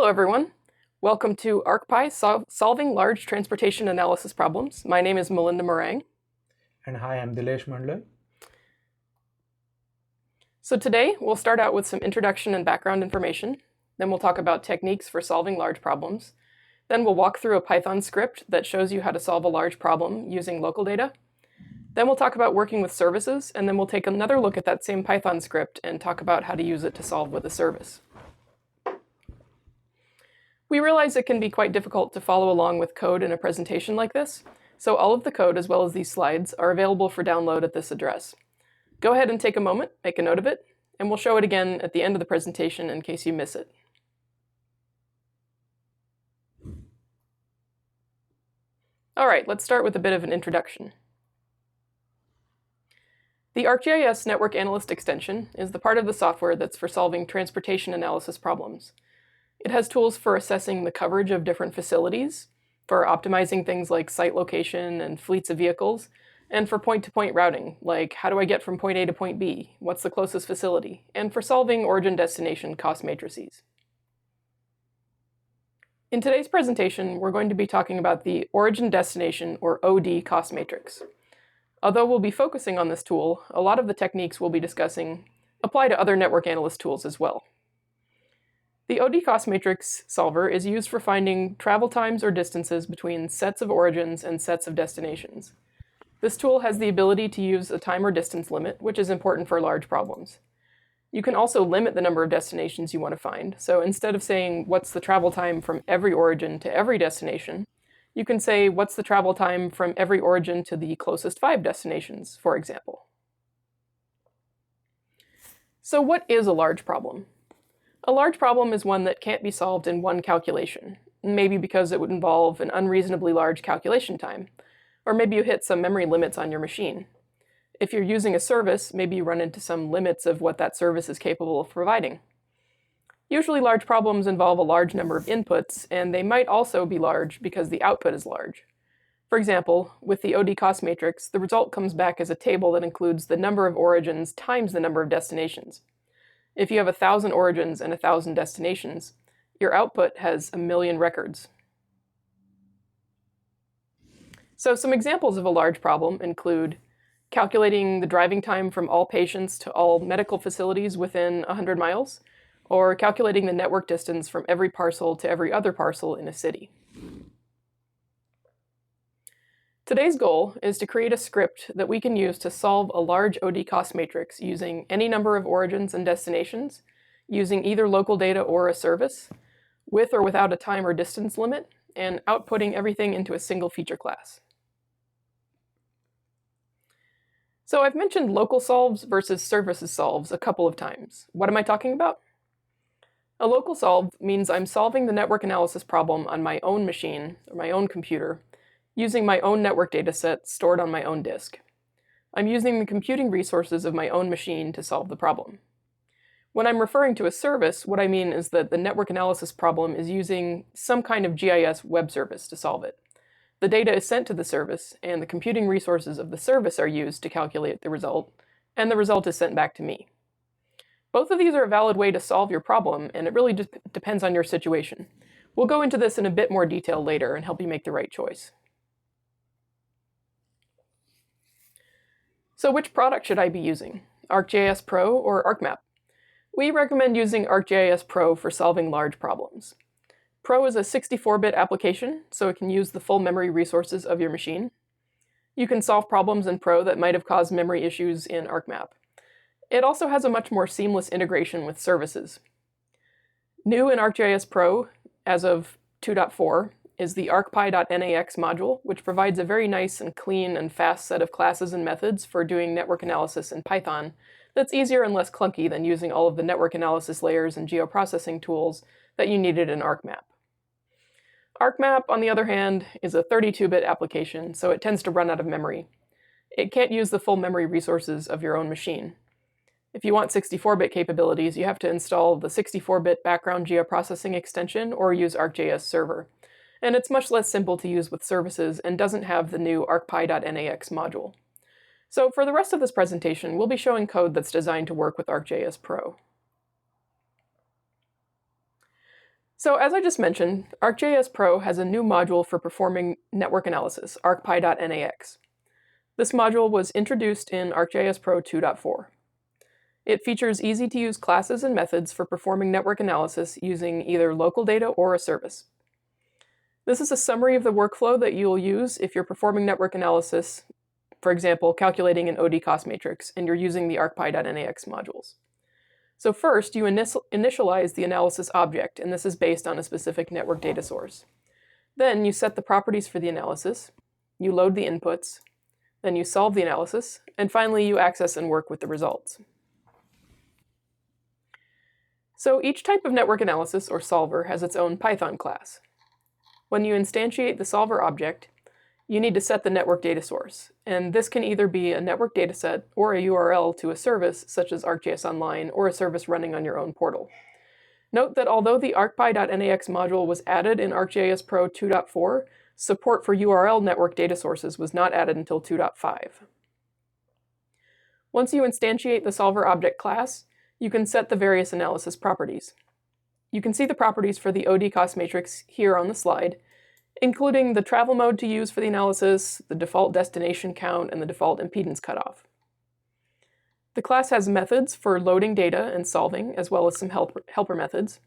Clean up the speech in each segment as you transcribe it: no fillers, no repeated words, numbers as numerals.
Hello everyone. Welcome to ArcPy, Solving Large Transportation Analysis Problems. My name is Melinda Morang. And hi, I'm Dilesh Mandle. So today we'll start out with some introduction and background information. Then we'll talk about techniques for solving large problems. Then we'll walk through a Python script that shows you how to solve a large problem using local data. Then we'll talk about working with services, and then we'll take another look at that same Python script and talk about how to use it to solve with a service. We realize it can be quite difficult to follow along with code in a presentation like this, so all of the code as well as these slides are available for download at this address. Go ahead and take a moment, make a note of it, and we'll show it again at the end of the presentation in case you miss it. All right, let's start with a bit of an introduction. The ArcGIS Network Analyst extension is the part of the software that's for solving transportation analysis problems. It has tools for assessing the coverage of different facilities, for optimizing things like site location and fleets of vehicles, and for point-to-point routing, like how do I get from point A to point B, what's the closest facility, and for solving origin-destination cost matrices. In today's presentation, we're going to be talking about the origin-destination, or OD, cost matrix. Although we'll be focusing on this tool, a lot of the techniques we'll be discussing apply to other network analyst tools as well. The OD cost matrix solver is used for finding travel times or distances between sets of origins and sets of destinations. This tool has the ability to use a time or distance limit, which is important for large problems. You can also limit the number of destinations you want to find, so instead of saying what's the travel time from every origin to every destination, you can say what's the travel time from every origin to the closest 5 destinations, for example. So what is a large problem? A large problem is one that can't be solved in one calculation, maybe because it would involve an unreasonably large calculation time, or maybe you hit some memory limits on your machine. If you're using a service, maybe you run into some limits of what that service is capable of providing. Usually large problems involve a large number of inputs, and they might also be large because the output is large. For example, with the OD cost matrix, the result comes back as a table that includes the number of origins times the number of destinations. If you have 1,000 origins and 1,000 destinations, your output has 1,000,000 records. So some examples of a large problem include calculating the driving time from all patients to all medical facilities within 100 miles, or calculating the network distance from every parcel to every other parcel in a city. Today's goal is to create a script that we can use to solve a large OD cost matrix using any number of origins and destinations, using either local data or a service, with or without a time or distance limit, and outputting everything into a single feature class. So I've mentioned local solves versus services solves a couple of times. What am I talking about? A local solve means I'm solving the network analysis problem on my own machine, or my own computer, using my own network dataset stored on my own disk. I'm using the computing resources of my own machine to solve the problem. When I'm referring to a service, what I mean is that the network analysis problem is using some kind of GIS web service to solve it. The data is sent to the service, and the computing resources of the service are used to calculate the result, and the result is sent back to me. Both of these are a valid way to solve your problem, and it really just depends on your situation. We'll go into this in a bit more detail later and help you make the right choice. So which product should I be using? ArcGIS Pro or ArcMap? We recommend using ArcGIS Pro for solving large problems. Pro is a 64-bit application, so it can use the full memory resources of your machine. You can solve problems in Pro that might have caused memory issues in ArcMap. It also has a much more seamless integration with services. New in ArcGIS Pro, as of 2.4, is the ArcPy.nax module, which provides a very nice and clean and fast set of classes and methods for doing network analysis in Python that's easier and less clunky than using all of the network analysis layers and geoprocessing tools that you needed in ArcMap. ArcMap, on the other hand, is a 32-bit application, so it tends to run out of memory. It can't use the full memory resources of your own machine. If you want 64-bit capabilities, you have to install the 64-bit background geoprocessing extension or use ArcGIS Server. And it's much less simple to use with services and doesn't have the new ArcPy.nax module. So for the rest of this presentation, we'll be showing code that's designed to work with ArcGIS Pro. So as I just mentioned, ArcGIS Pro has a new module for performing network analysis, ArcPy.NAX. This module was introduced in ArcGIS Pro 2.4. It features easy-to-use classes and methods for performing network analysis using either local data or a service. This is a summary of the workflow that you'll use if you're performing network analysis, for example, calculating an OD cost matrix, and you're using the ArcPy.NAX modules. So first, you initialize the analysis object, and this is based on a specific network data source. Then you set the properties for the analysis, you load the inputs, then you solve the analysis, and finally you access and work with the results. So each type of network analysis, or solver, has its own Python class. When you instantiate the solver object, you need to set the network data source, and this can either be a network dataset or a URL to a service such as ArcGIS Online or a service running on your own portal. Note that although the ArcPy.NAX module was added in ArcGIS Pro 2.4, support for URL network data sources was not added until 2.5. Once you instantiate the solver object class, you can set the various analysis properties. You can see the properties for the OD cost matrix here on the slide, including the travel mode to use for the analysis, the default destination count, and the default impedance cutoff. The class has methods for loading data and solving, as well as some helper methods.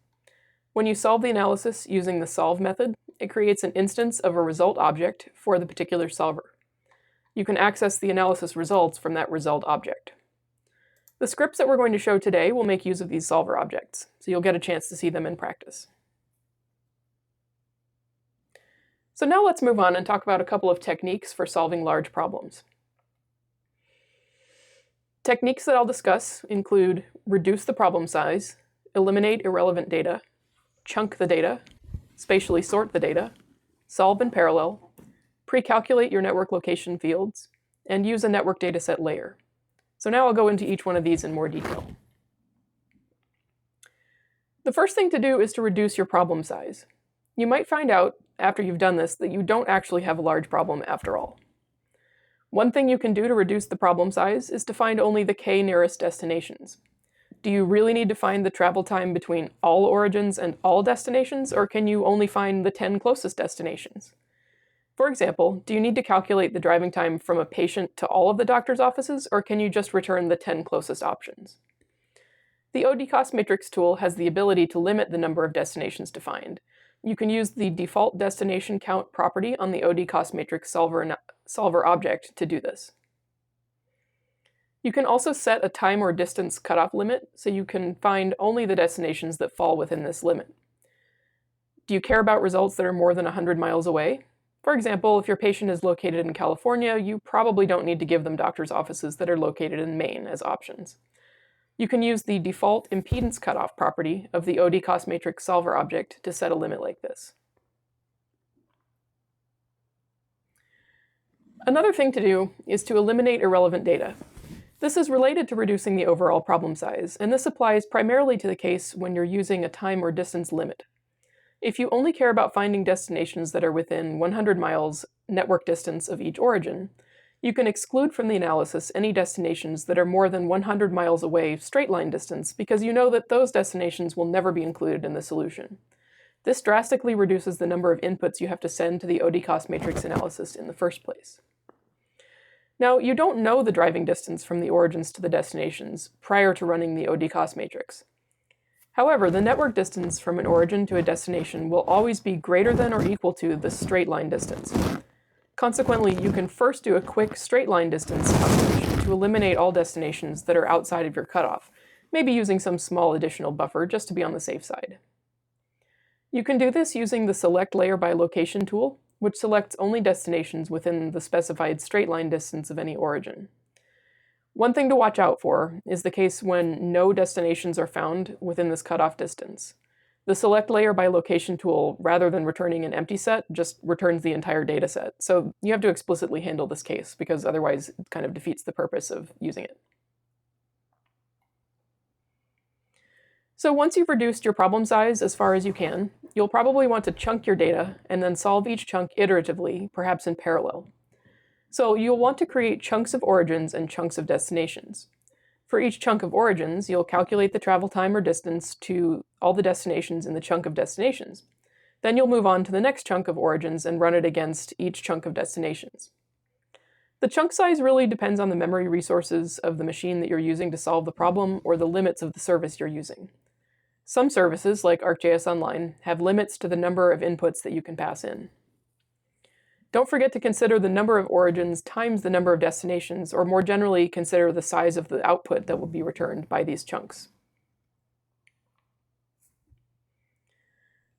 When you solve the analysis using the solve method, it creates an instance of a result object for the particular solver. You can access the analysis results from that result object. The scripts that we're going to show today will make use of these solver objects, so you'll get a chance to see them in practice. So now let's move on and talk about a couple of techniques for solving large problems. Techniques that I'll discuss include reduce the problem size, eliminate irrelevant data, chunk the data, spatially sort the data, solve in parallel, pre-calculate your network location fields, and use a network dataset layer. So now I'll go into each one of these in more detail. The first thing to do is to reduce your problem size. You might find out after you've done this that you don't actually have a large problem after all. One thing you can do to reduce the problem size is to find only the k nearest destinations. Do you really need to find the travel time between all origins and all destinations, or can you only find the 10 closest destinations? For example, do you need to calculate the driving time from a patient to all of the doctor's offices, or can you just return the 10 closest options? The OD cost matrix tool has the ability to limit the number of destinations to find. You can use the default destination count property on the OD cost matrix solver object to do this. You can also set a time or distance cutoff limit so you can find only the destinations that fall within this limit. Do you care about results that are more than 100 miles away? For example, if your patient is located in California, you probably don't need to give them doctor's offices that are located in Maine as options. You can use the default impedance cutoff property of the OD cost matrix solver object to set a limit like this. Another thing to do is to eliminate irrelevant data. This is related to reducing the overall problem size, and this applies primarily to the case when you're using a time or distance limit. If you only care about finding destinations that are within 100 miles network distance of each origin, you can exclude from the analysis any destinations that are more than 100 miles away straight line distance because you know that those destinations will never be included in the solution. This drastically reduces the number of inputs you have to send to the OD cost matrix analysis in the first place. Now, you don't know the driving distance from the origins to the destinations prior to running the OD cost matrix. However, the network distance from an origin to a destination will always be greater than or equal to the straight line distance. Consequently, you can first do a quick straight line distance calculation to eliminate all destinations that are outside of your cutoff, maybe using some small additional buffer just to be on the safe side. You can do this using the Select Layer by Location tool, which selects only destinations within the specified straight line distance of any origin. One thing to watch out for is the case when no destinations are found within this cutoff distance. The Select Layer by Location tool, rather than returning an empty set, just returns the entire data set. So you have to explicitly handle this case, because otherwise it kind of defeats the purpose of using it. So once you've reduced your problem size as far as you can, you'll probably want to chunk your data and then solve each chunk iteratively, perhaps in parallel. So you'll want to create chunks of origins and chunks of destinations. For each chunk of origins, you'll calculate the travel time or distance to all the destinations in the chunk of destinations. Then you'll move on to the next chunk of origins and run it against each chunk of destinations. The chunk size really depends on the memory resources of the machine that you're using to solve the problem or the limits of the service you're using. Some services, like ArcGIS Online, have limits to the number of inputs that you can pass in. Don't forget to consider the number of origins times the number of destinations, or more generally, consider the size of the output that will be returned by these chunks.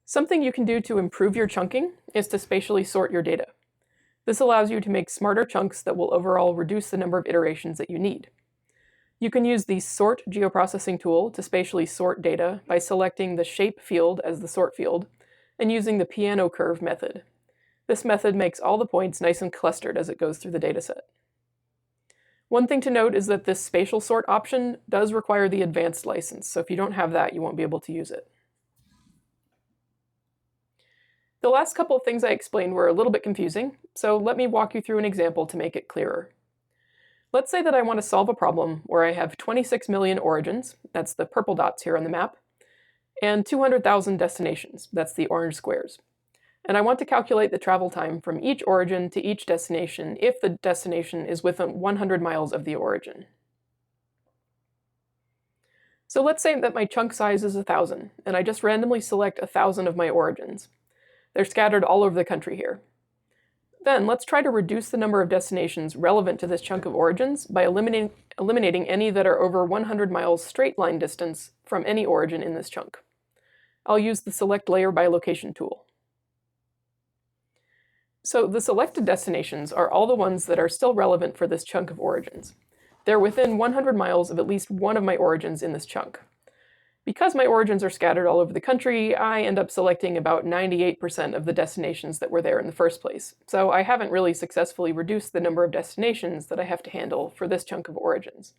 Something you can do to improve your chunking is to spatially sort your data. This allows you to make smarter chunks that will overall reduce the number of iterations that you need. You can use the Sort geoprocessing tool to spatially sort data by selecting the Shape field as the sort field and using the piano curve method. This method makes all the points nice and clustered as it goes through the dataset. One thing to note is that this spatial sort option does require the advanced license, so if you don't have that, you won't be able to use it. The last couple of things I explained were a little bit confusing, so let me walk you through an example to make it clearer. Let's say that I want to solve a problem where I have 26 million origins, that's the purple dots here on the map, and 200,000 destinations, that's the orange squares. And I want to calculate the travel time from each origin to each destination if the destination is within 100 miles of the origin. So let's say that my chunk size is 1,000, and I just randomly select 1,000 of my origins. They're scattered all over the country here. Then let's try to reduce the number of destinations relevant to this chunk of origins by eliminating any that are over 100 miles straight line distance from any origin in this chunk. I'll use the Select Layer by Location tool. So the selected destinations are all the ones that are still relevant for this chunk of origins. They're within 100 miles of at least one of my origins in this chunk. Because my origins are scattered all over the country, I end up selecting about 98% of the destinations that were there in the first place. So I haven't really successfully reduced the number of destinations that I have to handle for this chunk of origins.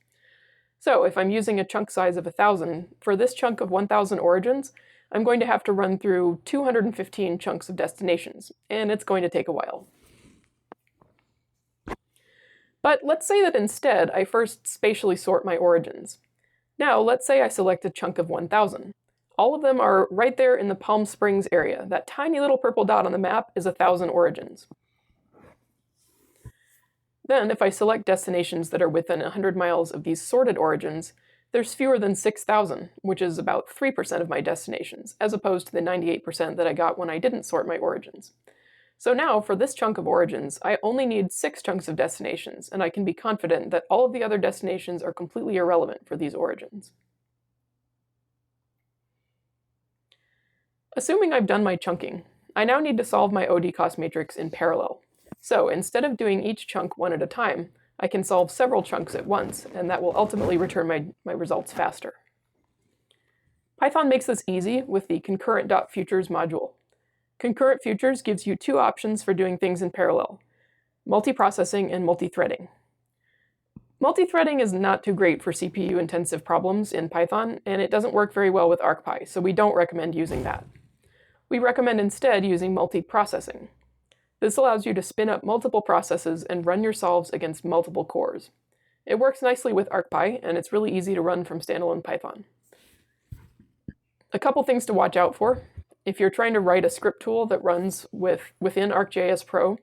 So if I'm using a chunk size of 1,000, for this chunk of 1,000 origins, I'm going to have to run through 215 chunks of destinations, and it's going to take a while. But let's say that instead I first spatially sort my origins. Now, let's say I select a chunk of 1,000. All of them are right there in the Palm Springs area. That tiny little purple dot on the map is 1,000 origins. Then, if I select destinations that are within 100 miles of these sorted origins, there's fewer than 6,000, which is about 3% of my destinations, as opposed to the 98% that I got when I didn't sort my origins. So now, for this chunk of origins, I only need 6 chunks of destinations, and I can be confident that all of the other destinations are completely irrelevant for these origins. Assuming I've done my chunking, I now need to solve my OD cost matrix in parallel. So instead of doing each chunk one at a time, I can solve several chunks at once, and that will ultimately return my results faster. Python makes this easy with the concurrent.futures module. Concurrent futures gives you 2 options for doing things in parallel: multiprocessing and multithreading. Multithreading is not too great for CPU-intensive problems in Python, and it doesn't work very well with ArcPy, so we don't recommend using that. We recommend instead using multiprocessing. This allows you to spin up multiple processes and run your solves against multiple cores. It works nicely with ArcPy, and it's really easy to run from standalone Python. A couple things to watch out for. If you're trying to write a script tool that runs within ArcGIS Pro,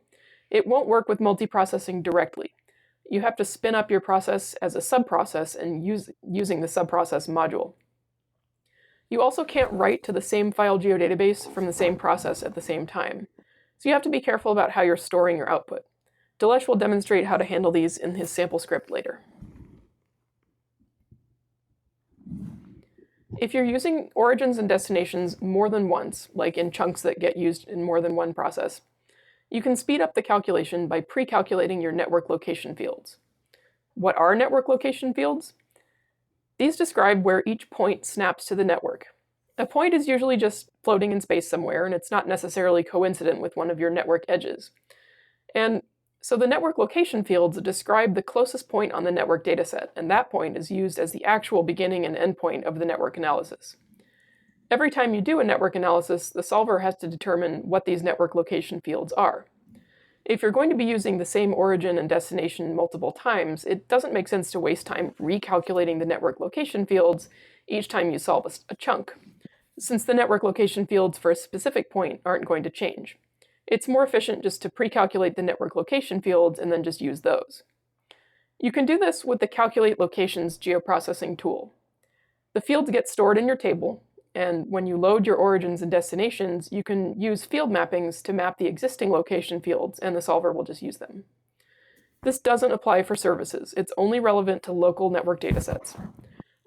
it won't work with multiprocessing directly. You have to spin up your process as a subprocess and using the subprocess module. You also can't write to the same file geodatabase from the same process at the same time. So you have to be careful about how you're storing your output. Dilesh will demonstrate how to handle these in his sample script later. If you're using origins and destinations more than once, like in chunks that get used in more than one process, you can speed up the calculation by pre-calculating your network location fields. What are network location fields? These describe where each point snaps to the network. A point is usually just floating in space somewhere, and it's not necessarily coincident with one of your network edges. And so the network location fields describe the closest point on the network dataset, and that point is used as the actual beginning and end point of the network analysis. Every time you do a network analysis, the solver has to determine what these network location fields are. If you're going to be using the same origin and destination multiple times, it doesn't make sense to waste time recalculating the network location fields each time you solve a chunk, since the network location fields for a specific point aren't going to change. It's more efficient just to pre-calculate the network location fields and then just use those. You can do this with the Calculate Locations geoprocessing tool. The fields get stored in your table, and when you load your origins and destinations, you can use field mappings to map the existing location fields, and the solver will just use them. This doesn't apply for services. It's only relevant to local network datasets.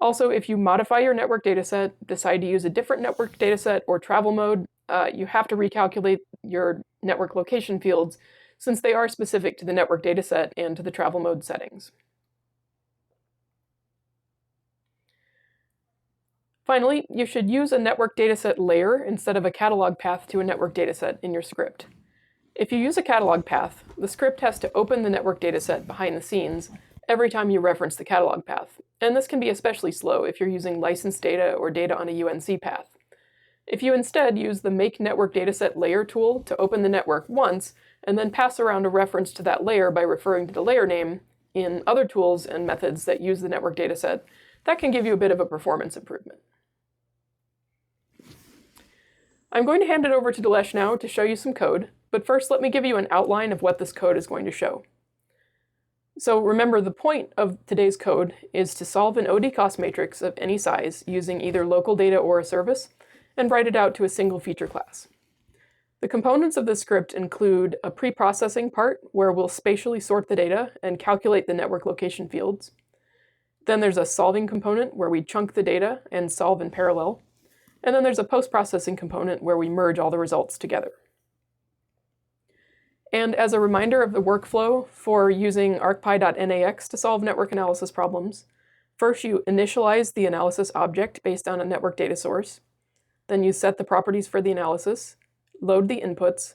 Also, if you modify your network dataset, decide to use a different network dataset or travel mode, you have to recalculate your network location fields since they are specific to the network dataset and to the travel mode settings. Finally, you should use a network dataset layer instead of a catalog path to a network dataset in your script. If you use a catalog path, the script has to open the network dataset behind the scenes every time you reference the catalog path, and this can be especially slow if you're using licensed data or data on a UNC path. If you instead use the Make Network Dataset Layer tool to open the network once, and then pass around a reference to that layer by referring to the layer name in other tools and methods that use the network dataset, that can give you a bit of a performance improvement. I'm going to hand it over to Dilesh now to show you some code, but first let me give you an outline of what this code is going to show. So remember, the point of today's code is to solve an OD cost matrix of any size using either local data or a service, and write it out to a single feature class. The components of this script include a pre-processing part where we'll spatially sort the data and calculate the network location fields. Then there's a solving component where we chunk the data and solve in parallel. And then there's a post-processing component where we merge all the results together. And as a reminder of the workflow for using ArcPy.NAX to solve network analysis problems, first you initialize the analysis object based on a network data source. Then you set the properties for the analysis, load the inputs,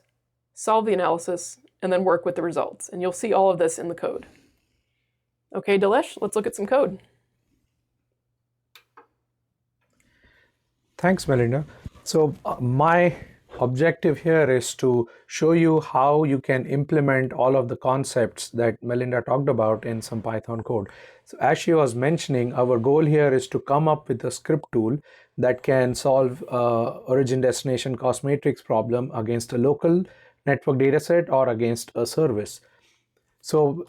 solve the analysis, and then work with the results. And you'll see all of this in the code. Okay, Dilesh, let's look at some code. Thanks, Melinda. So my objective here is to show you how you can implement all of the concepts that Melinda talked about in some Python code. So as she was mentioning, our goal here is to come up with a script tool that can solve origin destination cost matrix problem against a local network dataset or against a service. So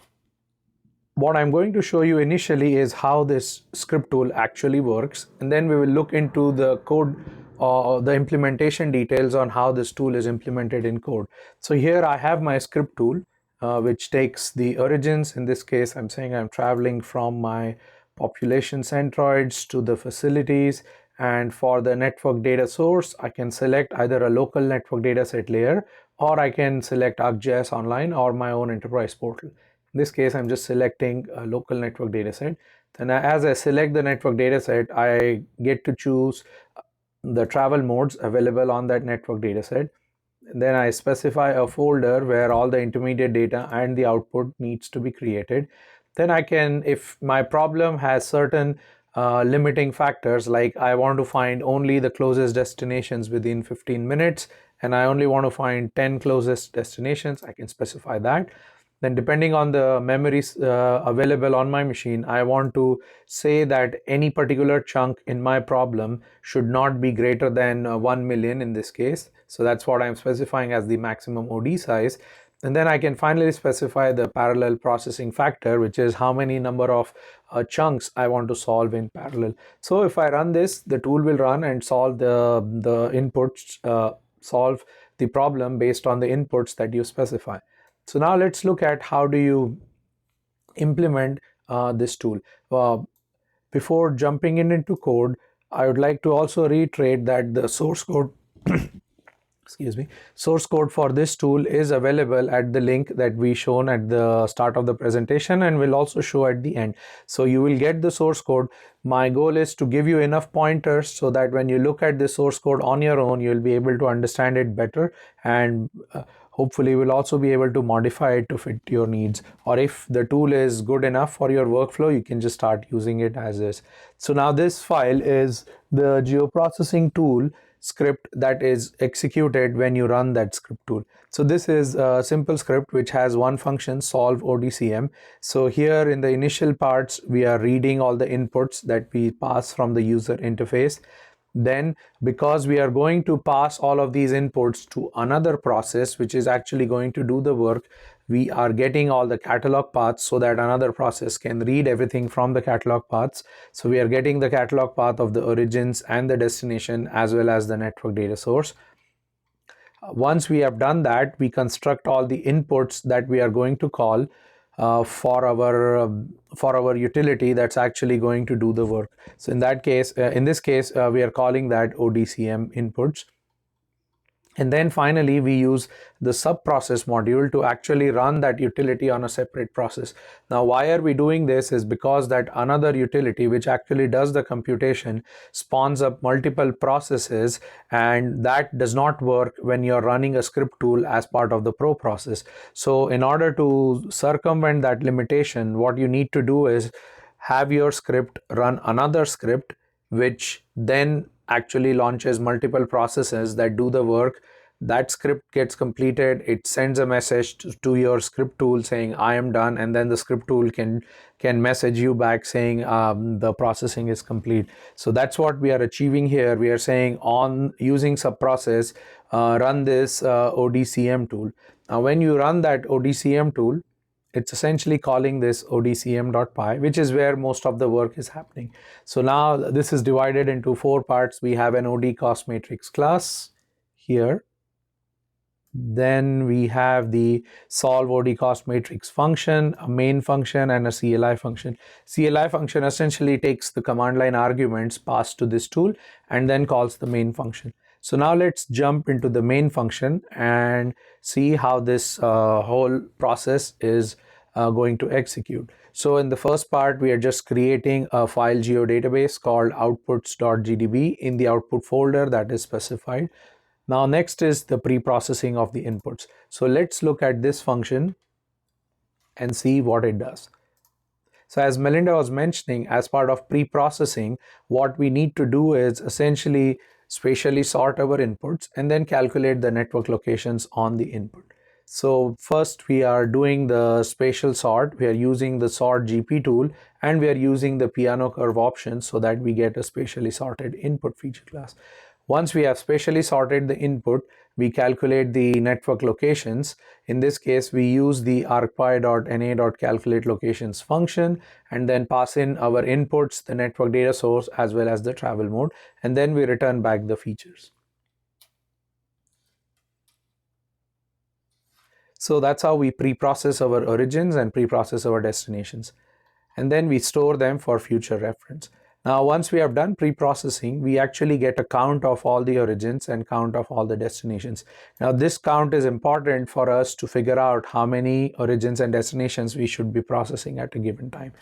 what I'm going to show you initially is how this script tool actually works, and then we will look into the code or the implementation details on how this tool is implemented in code. So here I have my script tool, which takes the origins. In this case, I'm saying I'm traveling from my population centroids to the facilities, and for the network data source, I can select either a local network dataset layer, or I can select ArcGIS Online or my own enterprise portal. In this case, I'm just selecting a local network dataset. Then as I select the network dataset, I get to choose the travel modes available on that network dataset. Then I specify a folder where all the intermediate data and the output needs to be created. Then I can, if my problem has certain limiting factors, like I want to find only the closest destinations within 15 minutes, and I only want to find 10 closest destinations, I can specify that. Then depending on the memories available on my machine, I want to say that any particular chunk in my problem should not be greater than 1 million in this case. So that's what I'm specifying as the maximum OD size. And then I can finally specify the parallel processing factor, which is how many number of chunks I want to solve in parallel. So if I run this, the tool will run and solve the inputs, solve the problem based on the inputs that you specify. So now let's look at how do you implement this tool. Before jumping into code, I would like to also reiterate that the source code source code for this tool is available at the link that we shown at the start of the presentation, and will also show at the end. So you will get the source code. My goal is to give you enough pointers so that when you look at the source code on your own, you'll be able to understand it better, and hopefully you will also be able to modify it to fit your needs. Or if the tool is good enough for your workflow, you can just start using it as is. So now this file is the geoprocessing tool script that is executed when you run that script tool. So this is a simple script which has one function, solve ODCM. So here in the initial parts, we are reading all the inputs that we pass from the user interface. Then, because we are going to pass all of these inputs to another process which is actually going to do the work, we are getting all the catalog paths so that another process can read everything from the catalog paths. So we are getting the catalog path of the origins and the destination as well as the network data source. Once we have done that, we construct all the inputs that we are going to call for our utility that's actually going to do the work. So in this case, we are calling that ODCM inputs. And then finally, we use the sub-process module to actually run that utility on a separate process. Now, why are we doing this is because that another utility which actually does the computation spawns up multiple processes, and that does not work when you're running a script tool as part of the Pro process. So in order to circumvent that limitation, what you need to do is have your script run another script which then actually launches multiple processes that do the work. That script gets completed, it sends a message to your script tool saying I am done, and then the script tool can message you back saying the processing is complete. So that's what we are achieving here. We are saying on using subprocess, run this ODCM tool. Now when you run that ODCM tool, it's essentially calling this odcm.py, which is where most of the work is happening. So now this is divided into 4 parts. We have an OD cost matrix class here. Then we have the solve OD cost matrix function, a main function, and a CLI function. CLI function essentially takes the command line arguments passed to this tool and then calls the main function. So now let's jump into the main function and see how this whole process is going to execute. So in the first part, we are just creating a file geodatabase called outputs.gdb in the output folder that is specified. Now next is the pre-processing of the inputs. So let's look at this function and see what it does. So as Melinda was mentioning, as part of pre-processing, what we need to do is essentially spatially sort our inputs and then calculate the network locations on the input. So first we are doing the spatial sort. We are using the sort GP tool and we are using the piano curve option so that we get a spatially sorted input feature class. Once we have spatially sorted the input, we calculate the network locations. In this case, we use the arcpy.na.calculateLocations function and then pass in our inputs, the network data source, as well as the travel mode, and then we return back the features. So that's how we pre-process our origins and pre-process our destinations. And then we store them for future reference. Now, once we have done pre-processing, we actually get a count of all the origins and count of all the destinations. Now, this count is important for us to figure out how many origins and destinations we should be processing at a given time.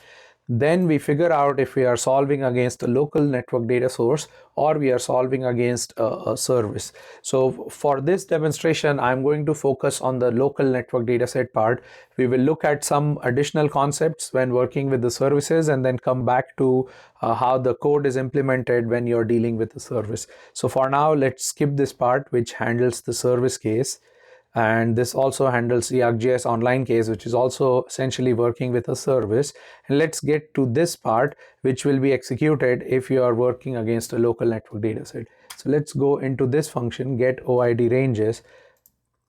Then we figure out if we are solving against a local network data source or we are solving against a service. So for this demonstration, I'm going to focus on the local network dataset part. We will look at some additional concepts when working with the services and then come back to how the code is implemented when you're dealing with the service. So for now, let's skip this part which handles the service case. And this also handles the ArcGIS Online case, which is also essentially working with a service. And let's get to this part, which will be executed if you are working against a local network dataset. So let's go into this function, get OID ranges.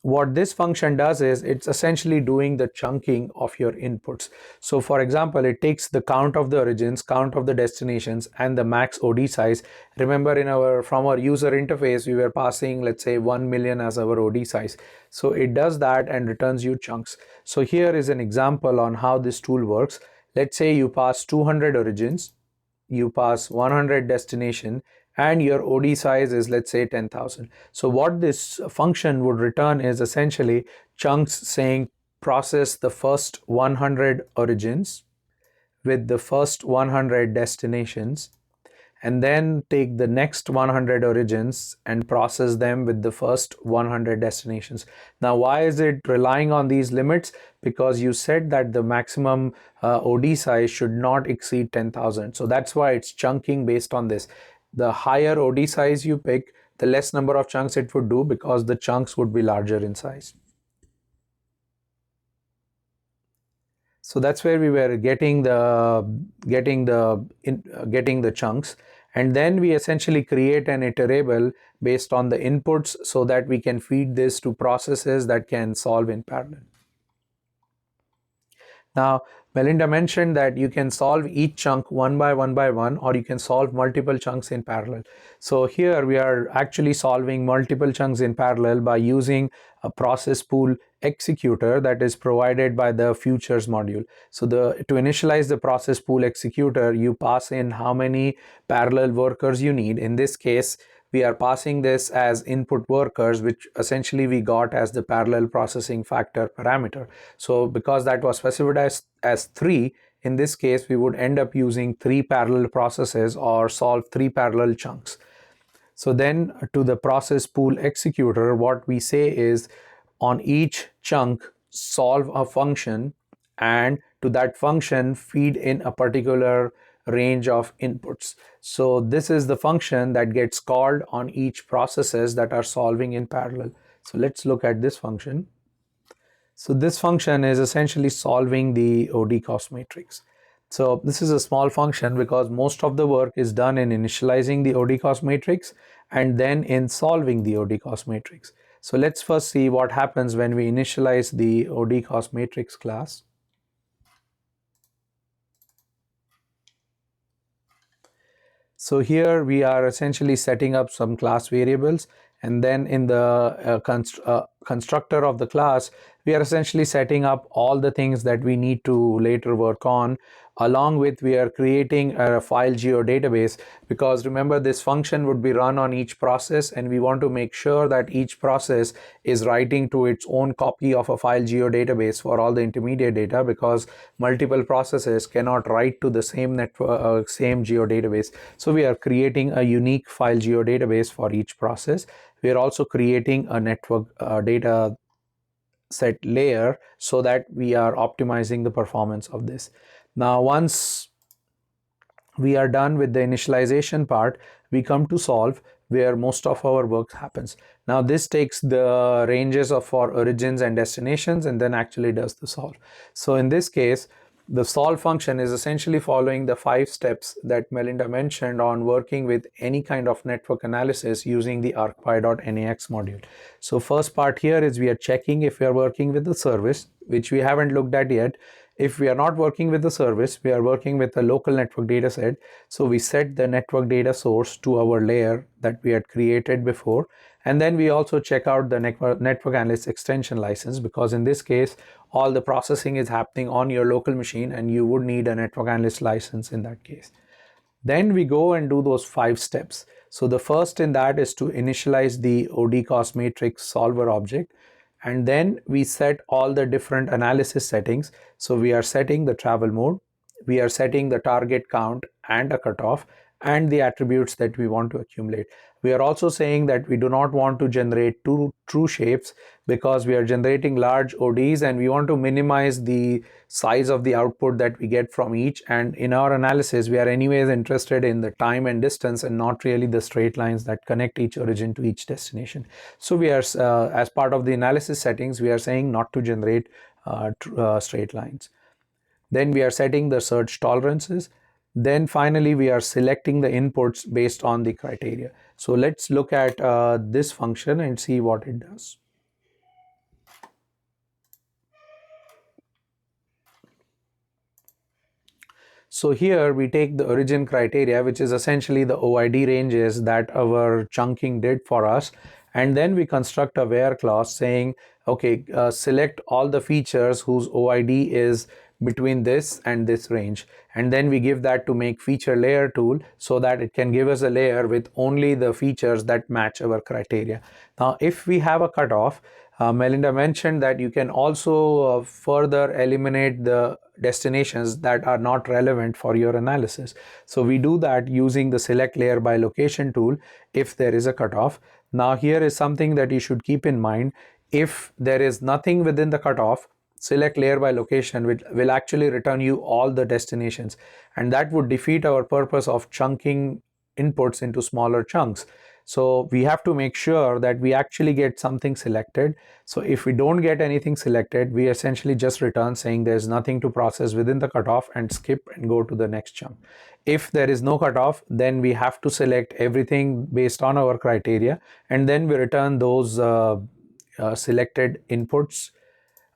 What this function does is it's essentially doing the chunking of your inputs. So for example, it takes the count of the origins, count of the destinations, and the max OD size. Remember from our user interface, we were passing, let's say 1 million as our OD size. So it does that and returns you chunks. So here is an example on how this tool works. Let's say you pass 200 origins, you pass 100 destination, and your OD size is, let's say, 10,000. So what this function would return is essentially chunks saying process the first 100 origins with the first 100 destinations, and then take the next 100 origins and process them with the first 100 destinations. Now, why is it relying on these limits? Because you said that the maximum OD size should not exceed 10,000. So that's why it's chunking based on this. The higher OD size you pick, the less number of chunks it would do, because the chunks would be larger in size. So that's where we were getting the chunks, and then we essentially create an iterable based on the inputs so that we can feed this to processes that can solve in parallel. Now, Melinda mentioned that you can solve each chunk one by one, or you can solve multiple chunks in parallel. So here we are actually solving multiple chunks in parallel by using a process pool executor that is provided by the futures module. So to initialize the process pool executor, you pass in how many parallel workers you need. In this case, we are passing this as input workers, which essentially we got as the parallel processing factor parameter. So because that was specified as 3, in this case we would end up using 3 parallel processes or solve 3 parallel chunks. So then to the process pool executor, what we say is on each chunk solve a function, and to that function feed in a particular range of inputs. So this is the function that gets called on each processes that are solving in parallel. So let's look at this function. So this function is essentially solving the OD cost matrix. So this is a small function because most of the work is done in initializing the OD cost matrix and then in solving the OD cost matrix. So let's first see what happens when we initialize the OD cost matrix class. So here we are essentially setting up some class variables, and then in the constructor of the class, we are essentially setting up all the things that we need to later work on. Along with, we are creating a file geodatabase, because remember, this function would be run on each process, and we want to make sure that each process is writing to its own copy of a file geodatabase for all the intermediate data, because multiple processes cannot write to the same same geodatabase. So we are creating a unique file geodatabase for each process. We are also creating a network data set layer so that we are optimizing the performance of this. Now, once we are done with the initialization part, we come to solve, where most of our work happens. Now this takes the ranges of our origins and destinations and then actually does the solve. So in this case, the solve function is essentially following the 5 steps that Melinda mentioned on working with any kind of network analysis using the ArcPy.nax module. So first part here is we are checking if we are working with the service, which we haven't looked at yet. If we are not working with the service, we are working with a local network data set. So we set the network data source to our layer that we had created before. And then we also check out the network analyst extension license, because in this case, all the processing is happening on your local machine and you would need a network analyst license in that case. Then we go and do those 5 steps. So the first in that is to initialize the OD cost matrix solver object. And then we set all the different analysis settings. So we are setting the travel mode, we are setting the target count and a cutoff, and the attributes that we want to accumulate. We are also saying that we do not want to generate 2 true shapes, because we are generating large ODs and we want to minimize the size of the output that we get from each. And in our analysis, we are anyways interested in the time and distance and not really the straight lines that connect each origin to each destination. So we are, as part of the analysis settings, we are saying not to generate straight lines. Then we are setting the search tolerances. Then finally, we are selecting the inputs based on the criteria. So let's look at this function and see what it does. So here we take the origin criteria, which is essentially the OID ranges that our chunking did for us. And then we construct a where clause saying, okay, select all the features whose OID is between this and this range, and then we give that to make feature layer tool so that it can give us a layer with only the features that match our criteria. Now if we have a cutoff, Melinda mentioned that you can also further eliminate the destinations that are not relevant for your analysis. So we do that using the select layer by location tool if there is a cutoff. Now here is something that you should keep in mind. If there is nothing within the cutoff, select layer by location will actually return you all the destinations, and that would defeat our purpose of chunking inputs into smaller chunks. So we have to make sure that we actually get something selected. So if we don't get anything selected, we essentially just return saying there's nothing to process within the cutoff and skip and go to the next chunk. If there is no cutoff, then we have to select everything based on our criteria, and then we return those selected inputs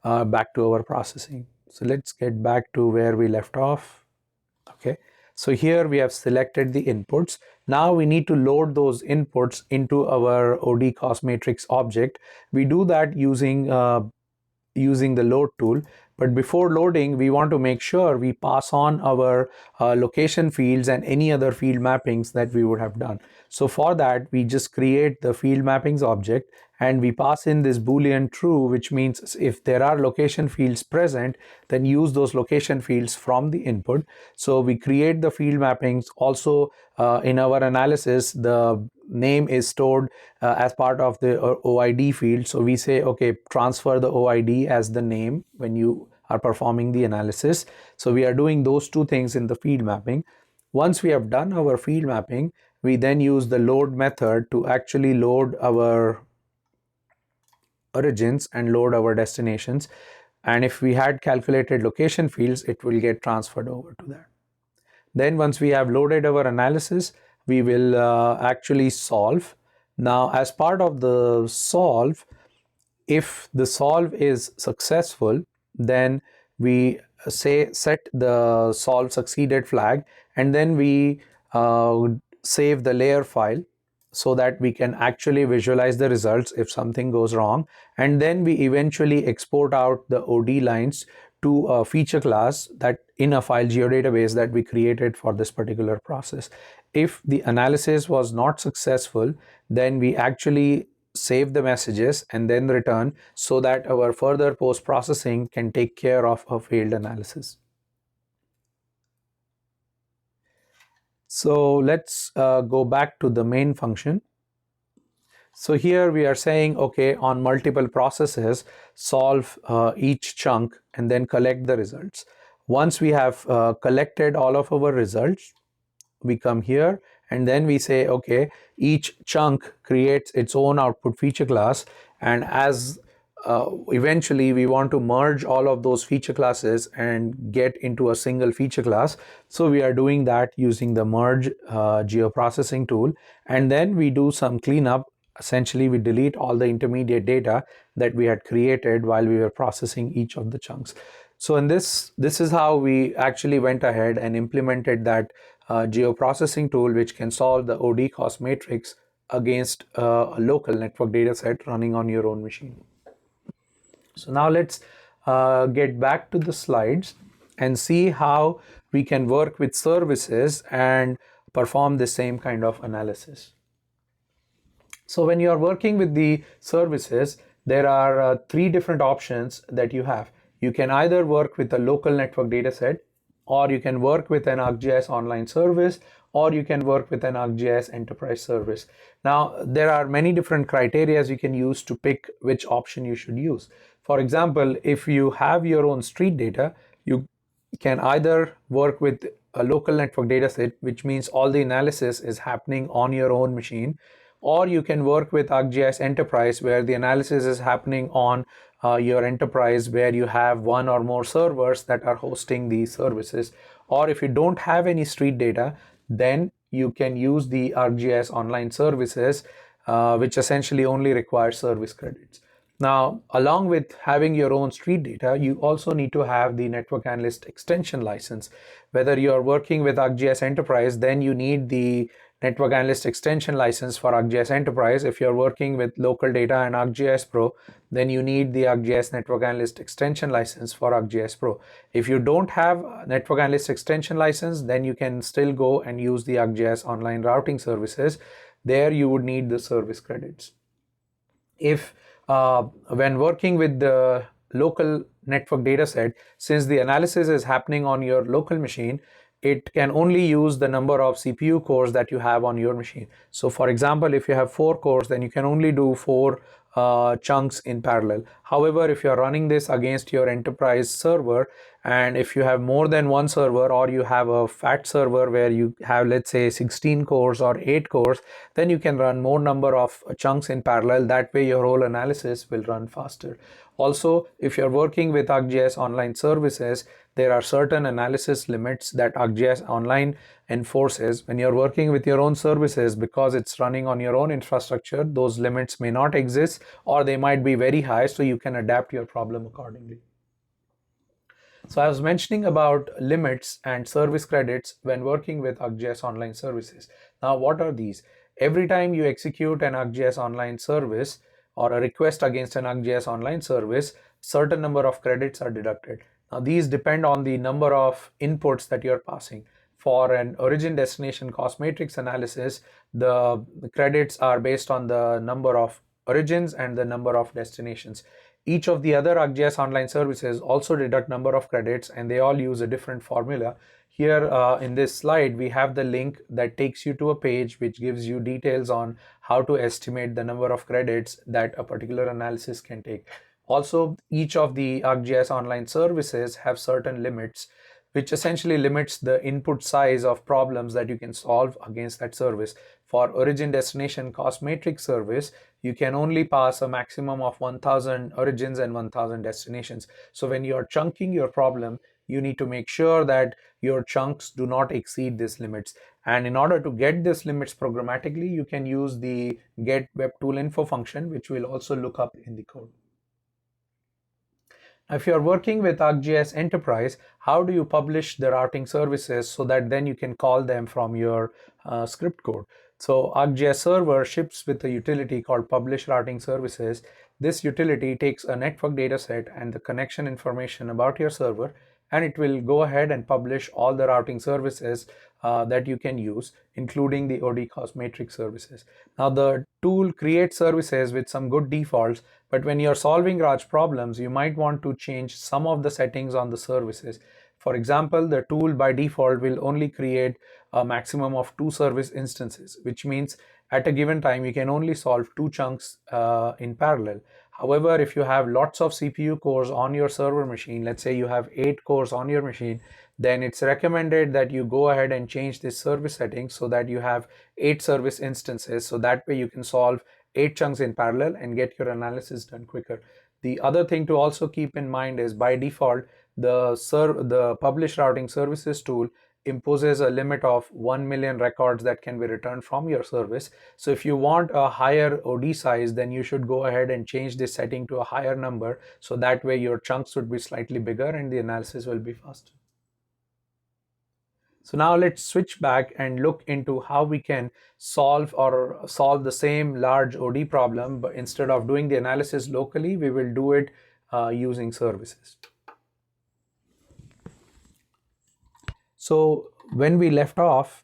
back to our processing. So let's get back to where we left off. Okay, so here we have selected the inputs. Now we need to load those inputs into our OD cost matrix object. We do that using the load tool. But before loading, we want to make sure we pass on our location fields and any other field mappings that we would have done. So for that, we just create the field mappings object and we pass in this Boolean true, which means if there are location fields present, then use those location fields from the input. So we create the field mappings. Also in our analysis, the name is stored as part of the OID field. So we say, okay, transfer the OID as the name when you are performing the analysis. So we are doing those two things in the field mapping. Once we have done our field mapping, we then use the load method to actually load our origins and load our destinations. And if we had calculated location fields, it will get transferred over to that. Then once we have loaded our analysis, we will actually solve. Now, as part of the solve, if the solve is successful, then we set the solve succeeded flag, and then we save the layer file so that we can actually visualize the results if something goes wrong. And then we eventually export out the OD lines to a feature class that in a file geodatabase that we created for this particular process. If the analysis was not successful, then we actually save the messages and then return so that our further post-processing can take care of a failed analysis. So let's go back to the main function. So here we are saying, okay, on multiple processes, solve each chunk and then collect the results. Once we have collected all of our results, we come here and then we say, okay, each chunk creates its own output feature class, and as eventually we want to merge all of those feature classes and get into a single feature class. So we are doing that using the merge geoprocessing tool, and then we do some cleanup. Essentially, we delete all the intermediate data that we had created while we were processing each of the chunks. So in this is how we actually went ahead and implemented that geoprocessing tool, which can solve the OD cost matrix against a local network data set running on your own machine. So now let's get back to the slides and see how we can work with services and perform the same kind of analysis. So when you are working with the services, there are three different options that you have. You can either work with a local network dataset, or you can work with an ArcGIS Online service, or you can work with an ArcGIS Enterprise service. Now, there are many different criteria you can use to pick which option you should use. For example, if you have your own street data, you can either work with a local network dataset, which means all the analysis is happening on your own machine, or you can work with ArcGIS Enterprise, where the analysis is happening on your enterprise, where you have one or more servers that are hosting these services. Or if you don't have any street data, then you can use the ArcGIS Online services, which essentially only require service credits. Now, along with having your own street data, you also need to have the network analyst extension license. Whether you are working with ArcGIS Enterprise, then you need the network analyst extension license for ArcGIS Enterprise. If you're working with local data and ArcGIS Pro, then you need the ArcGIS network analyst extension license for ArcGIS Pro. If you don't have network analyst extension license, then you can still go and use the ArcGIS Online routing services. There you would need the service credits. If when working with the local network dataset, since the analysis is happening on your local machine, it can only use the number of CPU cores that you have on your machine. So for example, if you have 4 cores, then you can only do 4 chunks in parallel. However, if you're running this against your enterprise server And if you have more than one server, or you have a fat server where you have, let's say, 16 cores or 8 cores, then you can run more number of chunks in parallel. That way your whole analysis will run faster. Also, if you're working with ArcGIS Online services, there are certain analysis limits that ArcGIS Online enforces. When you're working with your own services, because it's running on your own infrastructure, those limits may not exist, or they might be very high, so you can adapt your problem accordingly. So I was mentioning about limits and service credits when working with ArcGIS Online services. Now, what are these? Every time you execute an ArcGIS Online service or a request against an ArcGIS Online service, certain number of credits are deducted. Now, these depend on the number of inputs that you're passing. For an origin destination cost matrix analysis, the credits are based on the number of origins and the number of destinations. Each of the other ArcGIS Online services also deduct number of credits, and they all use a different formula. Here in this slide, we have the link that takes you to a page which gives you details on how to estimate the number of credits that a particular analysis can take. Also, each of the ArcGIS Online services have certain limits, which essentially limits the input size of problems that you can solve against that service. For origin destination cost matrix service, you can only pass a maximum of 1000 origins and 1000 destinations. So when you're chunking your problem, you need to make sure that your chunks do not exceed these limits. And in order to get these limits programmatically, you can use the get web tool info function, which we'll also look up in the code. If you're working with ArcGIS Enterprise, how do you publish the routing services so that then you can call them from your script code? So ArcGIS Server ships with a utility called Publish Routing Services. This utility takes a network dataset and the connection information about your server, and it will go ahead and publish all the routing services that you can use, including the OD cost matrix services. Now, the tool creates services with some good defaults, but when you're solving large problems, you might want to change some of the settings on the services. For example, the tool by default will only create a maximum of 2 service instances, which means at a given time you can only solve 2 chunks in parallel. However, if you have lots of CPU cores on your server machine, let's say you have 8 cores on your machine, then it's recommended that you go ahead and change this service setting so that you have 8 service instances. So that way you can solve 8 chunks in parallel and get your analysis done quicker. The other thing to also keep in mind is by default, the publish routing services tool imposes a limit of 1 million records that can be returned from your service. So if you want a higher OD size, then you should go ahead and change this setting to a higher number, so that way your chunks would be slightly bigger and the analysis will be faster. So now let's switch back and look into how we can solve the same large OD problem, but instead of doing the analysis locally, we will do it using services. So when we left off,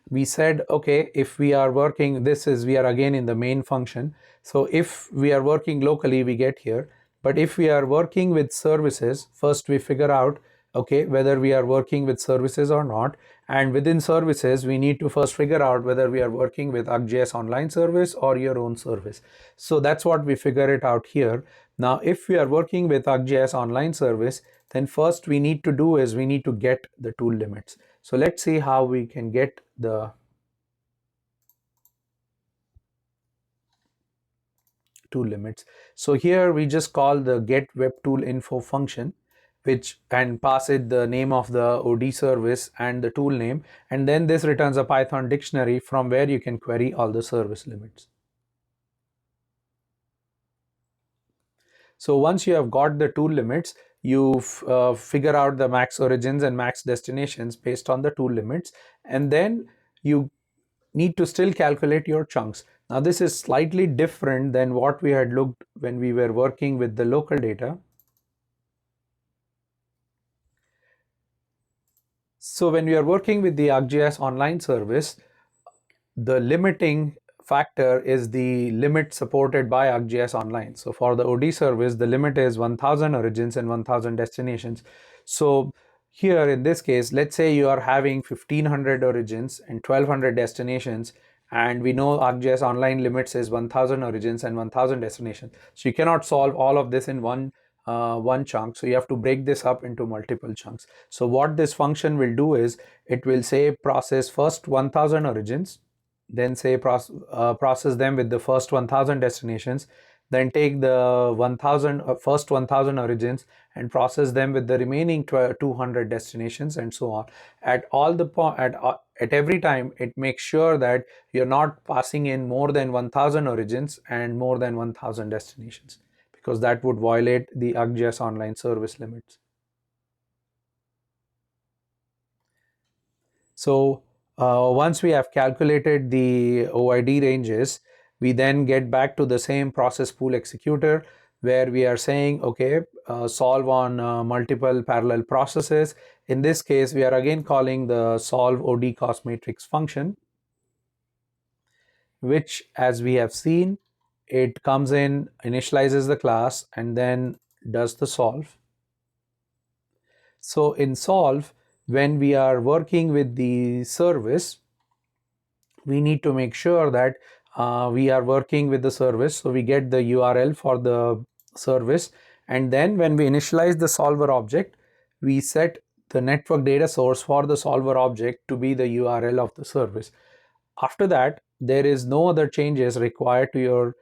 we said, okay, if we are working, we are again in the main function. So if we are working locally, we get here. But if we are working with services, first we figure out, okay, whether we are working with services or not. And within services, we need to first figure out whether we are working with ArcGIS Online service or your own service. So that's what we figure it out here. Now, if we are working with ArcGIS Online service, then first we need to do is we need to get the tool limits. So let's see how we can get the tool limits. So here we just call the get web tool info function, and pass it the name of the OD service and the tool name, and then this returns a Python dictionary from where you can query all the service limits. So once you have got the tool limits, you figure out the max origins and max destinations based on the tool limits, and then you need to still calculate your chunks. Now this is slightly different than what we had looked when we were working with the local data. So when we are working with the ArcGIS Online service, the limiting factor is the limit supported by ArcGIS Online. So for the OD service, the limit is 1000 origins and 1000 destinations. So here in this case, let's say you are having 1500 origins and 1200 destinations, and we know ArcGIS Online limits is 1000 origins and 1000 destinations. So you cannot solve all of this in one one chunk. So you have to break this up into multiple chunks. So what this function will do is it will say process first 1000 origins, then say process them with the first 1000 destinations, then take the first 1000 origins and process them with the remaining 200 destinations, and so on. At all the at every time, it makes sure that you're not passing in more than 1000 origins and more than 1000 destinations, because that would violate the ArcGIS Online service limits. So once we have calculated the OID ranges, we then get back to the same process pool executor where we are saying, okay, solve on multiple parallel processes. In this case, we are again calling the solve OD cost matrix function, which, as we have seen, it comes in, initializes the class, and then does the solve. So in solve, when we are working with the service, we need to make sure that we are working with the service. So we get the URL for the service, and then when we initialize the solver object, we set the network data source for the solver object to be the URL of the service. After that, there is no other changes required to your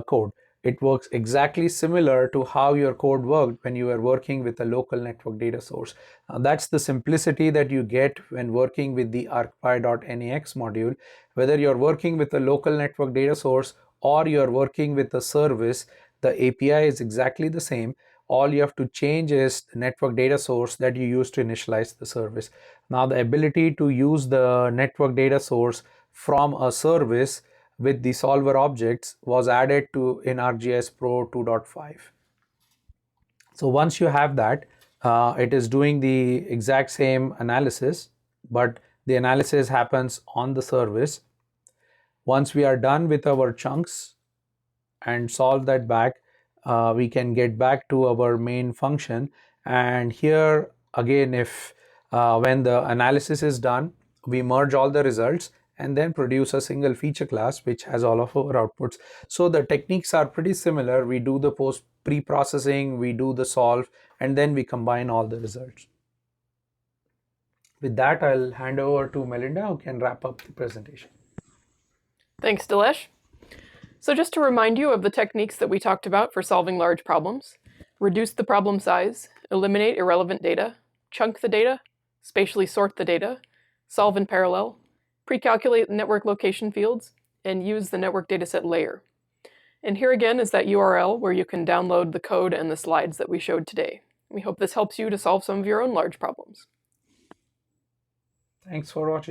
code. It works exactly similar to how your code worked when you were working with a local network data source. That's the simplicity that you get when working with the ArcPy.NAX module. Whether you're working with a local network data source or you're working with a service, the API is exactly the same. All you have to change is the network data source that you use to initialize the service. Now, the ability to use the network data source from a service with the solver objects was added to in ArcGIS Pro 2.5. So once you have that, it is doing the exact same analysis, but the analysis happens on the service. Once we are done with our chunks and solve that back, we can get back to our main function. And here again, if when the analysis is done, we merge all the results and then produce a single feature class which has all of our outputs. So the techniques are pretty similar. We do the pre-processing, we do the solve, and then we combine all the results. With that, I'll hand over to Melinda, who can wrap up the presentation. Thanks, Dilesh. So just to remind you of the techniques that we talked about for solving large problems: reduce the problem size, eliminate irrelevant data, chunk the data, spatially sort the data, solve in parallel, pre-calculate network location fields, and use the network dataset layer. And here again is that URL where you can download the code and the slides that we showed today. We hope this helps you to solve some of your own large problems. Thanks for watching.